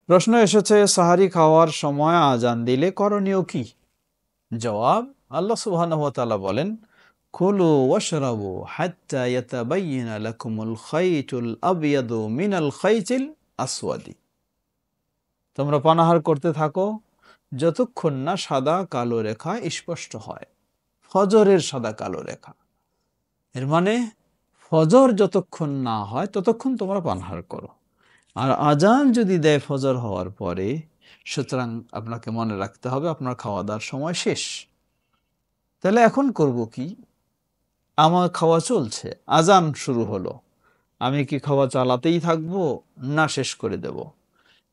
প্রশ্ন এসেছে, সাহারি খাওয়ার সময় আজান দিলে করণীয় কি? জবাব, আল্লাহ সুবহানাহু ওয়া তাআলা বলেন, কুলু ওয়াশরাবু হাত্তা ইয়াতাবায়্যানা লাকুমুল খাইতুল আবয়াদু মিনাল খাইতিল আসওয়াদি। তোমরা পানাহার করতে থাকো যতক্ষণ না সাদা কালো রেখা স্পষ্ট হয়, ফজরের সাদা কালো রেখা। এর মানে ফজর যতক্ষণ না হয় ততক্ষণ তোমরা পানাহার করো। আর আজান যদি দেয় ফজর হওয়ার পরে, সুতরাং আপনাকে মনে রাখতে হবে আপনার খাওয়া দাওয়ার সময় শেষ। তাহলে এখন করব কি? আমার খাওয়া চলছে, আজান শুরু হলো, আমি কি খাওয়া চালাতেই থাকবো না শেষ করে দেব?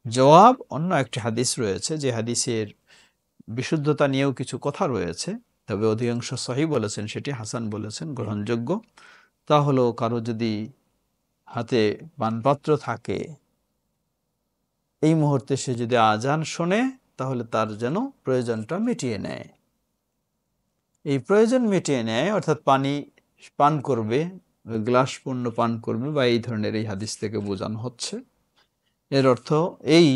জবাব, অন্য একটি হাদিস রয়েছে, যে হাদিসের বিশুদ্ধতা নিয়েও কিছু কথা রয়েছে, তবে অধিকাংশ সহিহ বলেছেন, সেটি হাসান বলেছেন, গ্রহণযোগ্য। তা হলো, কারো যদি হাতে পানপাত্র থাকে, এই মুহূর্তে সে যদি আজান শোনে, তাহলে তার যেন প্রয়োজনটা মিটিয়ে নেয়। এই প্রয়োজন মিটিয়ে নেয় অর্থাৎ পানি পান করবে, গ্লাস পূর্ণ পান করবে, বা এই ধরনের এই হাদিস থেকে বোঝানো হচ্ছে। এর অর্থ এই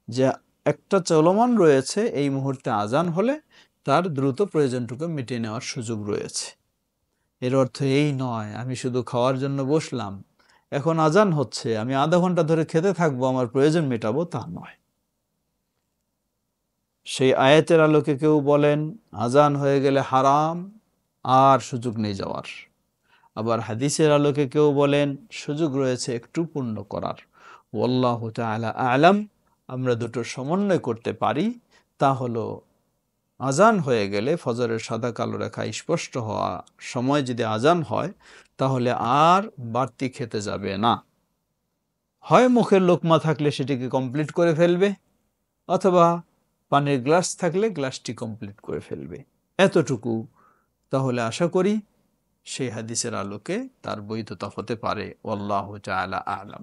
যে একটা চলমান রয়েছে, এই মুহূর্তে আজান হলে তার দ্রুত প্রয়োজনটুকু মিটিয়ে নেওয়ার সুযোগ রয়েছে। এর অর্থ এই নয় আমি শুধু খাওয়ার জন্য বসলাম, এখন আজান হচ্ছে, আমি আধা ঘন্টা ধরে খেতে থাকবো, আমার প্রয়োজন মেটাবো, তা নয়। সেই আয়াতের আলোকে কেউ বলেন আজান হয়ে গেলে হারাম, আর সুযোগ নেই যাওয়ার। আবার হাদিসের আলোকে কেউ বলেন সুযোগ রয়েছে একটু পূর্ণ করার। ওয়াল্লাহু তাআলা আ'লাম। আমরা দুটোর সমন্বয় করতে পারি। তা হলো, আজান হয়ে গেলে, ফজরের সাদা কালো রেখা স্পষ্ট হওয়া সময় যদি আজান হয়, তাহলে আর বাড়তি খেতে যাবে না। হয় মুখের লোকমা থাকলে সেটিকে কমপ্লিট করে ফেলবে, অথবা পানির গ্লাস থাকলে গ্লাসটি কমপ্লিট করে ফেলবে, এতটুকু। তাহলে আশা করি সেই হাদিসের আলোকে তার বৈধতা হতে পারে। আল্লাহু তাআলা আ'লাম।